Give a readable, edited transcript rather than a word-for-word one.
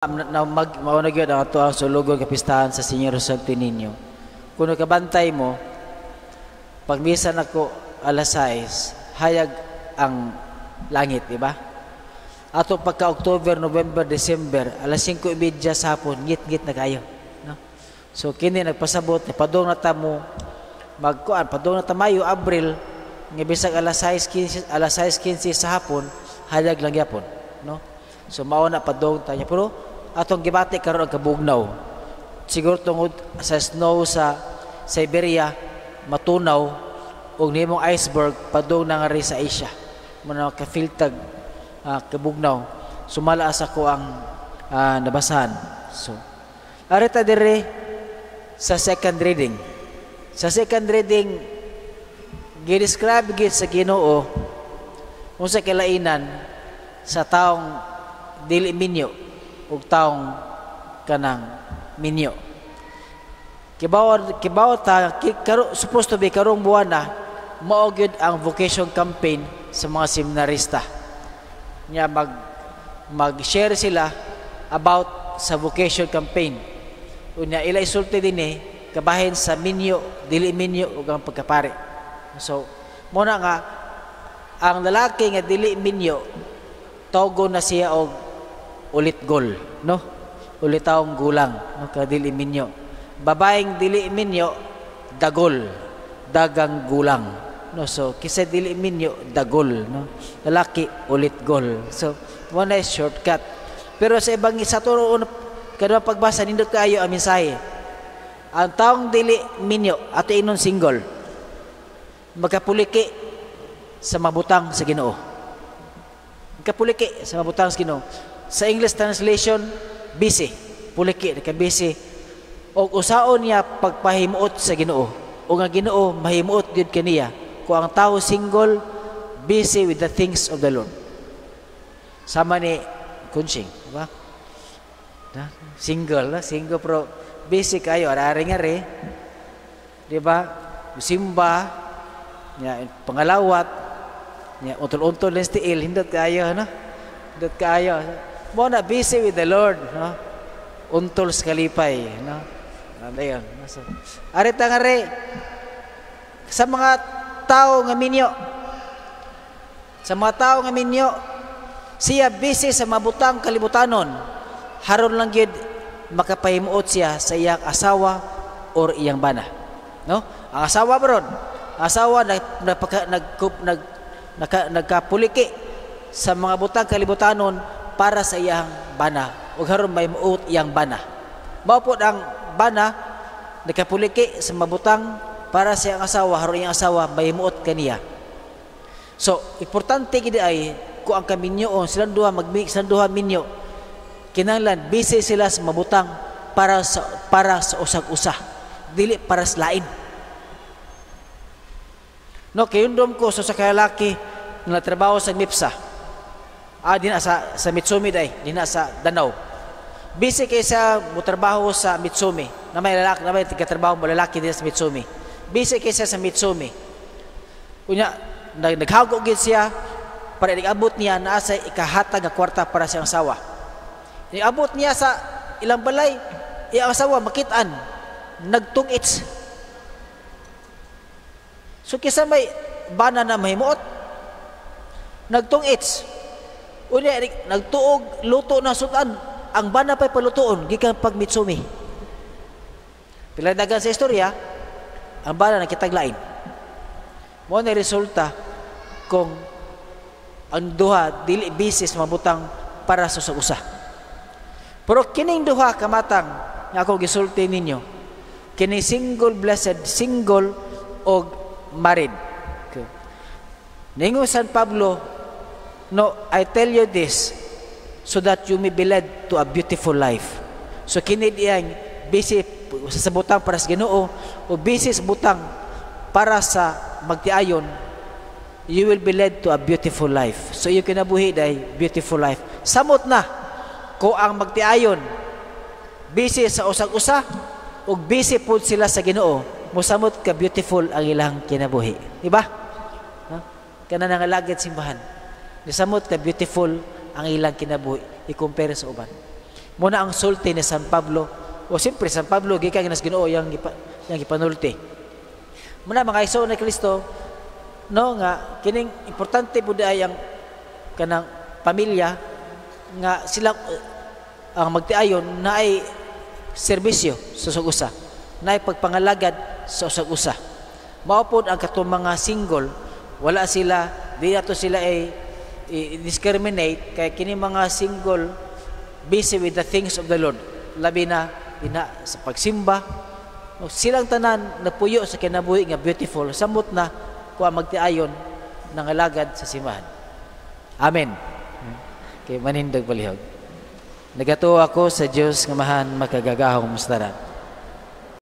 Mauna gyud ang ato ang sulugon kapistahan sa Senyor Santo Niño. Kuno kabantay mo, pag misa nako alas 6, hayag ang langit, di ba? Ato pagka October, November, December, alas 5:30 sa hapon, ngit-ngit na kayo, no? So kini nagpasabot ni padung na ta mo magkuan, padung na ta Mayo, Abril, nga bisag alas 6:15 sa hapon, hayag lang gyapon, no? So mao na padung ta niya, pero atong gibati karon ang kabugnaw. Siguro tungod sa snow sa Siberia matunaw og nimong iceberg padung na nga ri sa Asia. Muna ka-filtag kabugnaw. Sumala sa ko ang nabasahan. So arita dire sa second reading. Sa second reading gi-describe gid sa Ginoo unsa kalainan sa taong dili minyo ug taong kanang minyo. Kibaw ta supposed to be karong buwan na mao gyud ang vocation campaign sa mga seminarista. Nya mag-share sila about sa vocation campaign. Unya ila isulti dinhi kabahin sa minyo, dili minyo ug ang pagkapari. So mo na nga ang lalaki nga dili minyo togo na siya og ulit gol, no? Ulit taong gulang, no? Kadili minyo. Babaeng dili minyo, dagol, dagang gulang, no? So kisa dili minyo, dagol, no? Lalaki ulit gol. So one is shortcut. Pero sa ibang isa turon kada pagbasa nindot kaayo ang mensahe. Ang taong dili minyo ato inon single magkapuliki sa mabutang sa Ginoo. Magkapuliki sa mabutang sa Ginoo. Sa English translation, busy. Puliki, busy. O usaon niya pagpahimuot sa Ginoo. O nga Ginoo, mahimuot yun kaniya. Kung ang tao single, busy with the things of the Lord. Sama ni Kunching. Diba? Single pero busy kayo. Arari-ngari. Diba? Simba. Pangalawat. Untol-untol ng stiil. Hindot kayo, no? Hindot kayo. Mo na busy with the Lord, no? Untol sa kalipay, no? Dayon. So, arita nga re sa mga tao nga minyo. Sa mga tao nga minyo, siya busy sa mabutang kalibutanon. Haron lang gyud makapahimuot siya sa iyang asawa or iyang bana. No? Ang asawa bron, asawa nagkapuliki sa mga butang kalibutanon para sa iyang bana ug haron may muot iyang bana. Mao pod ang bana nakapuliki sa mabutang para sa iyang asawa haron iyang asawa may muot kaniya. So importante gid ay ko ang kaminyoon silang duha silang duha minyo kinahanglan busy sila sa mabutang para sa usag-usa dili para sa lain. No kayundom ko sa kalalaki na trabaho sa MIPSA. Dina sa Mitsumi day, dina sa Danau. Busy kay sa mutrabaho sa Mitsumi. Na may lalaki, na may tigatrabaho mo lalaki din sa Mitsumi. Busy kay sa Mitsumi. Unya naghagog gid siya para nag-abot niya naa sa ikahatag nga kwarta para sa asawa. Nag-abot niya sa ilang balay, iyang asawa makit-an nagtungits. So kisa may bana na mahimuot nagtungits. Unya nagtuog luto na sudan ang bana pay palutuon gikan pag Mitsumi. Pila dagan sa istorya ang bana nakitaglain. Mo na resulta kung ang duha dili bisis mabutang para sa usa. Pero kining duha kamatang nga ako gisulti ninyo kini single blessed single og married. Okay. Ningo San Pablo, no, I tell you this so that you may be led to a beautiful life. So kini diyang busy sa butang para sa Ginoo o busy sa butang para sa magtiayon, you will be led to a beautiful life. So you kinabuhi day beautiful life. Samot na ko ang magtiayon busy sa usag-usa o busy pud sila sa Ginoo, mosamot ka beautiful ang ilang kinabuhi. Di ba? Kana nangalagad simbahan. Nisamot ka beautiful ang ilang kinabuhi i-compare sa uban. Muna ang sulti ni San Pablo. O siyempre, San Pablo, gikan ginas Ginoo yang gipanulti. Muna mga iso na Kristo, no, nga, kining importante po ay ang kanang pamilya, nga sila ang magtiayon na ay serbisyo sa usag-usa, na ay pagpangalagad sa usag-usa. Maupod ang katong mga single, wala sila, di ato sila ay discriminate, kaya kini mga single busy with the things of the Lord, labi na sa pagsimba. Silang tanan napuyo sa kinabuhi nga beautiful, samot na kuha magtiayon ng alagad sa simbahan. Amen. Kay manindog palihog. Nagatuo ako sa Dios nga mahan makagagahong mustaran.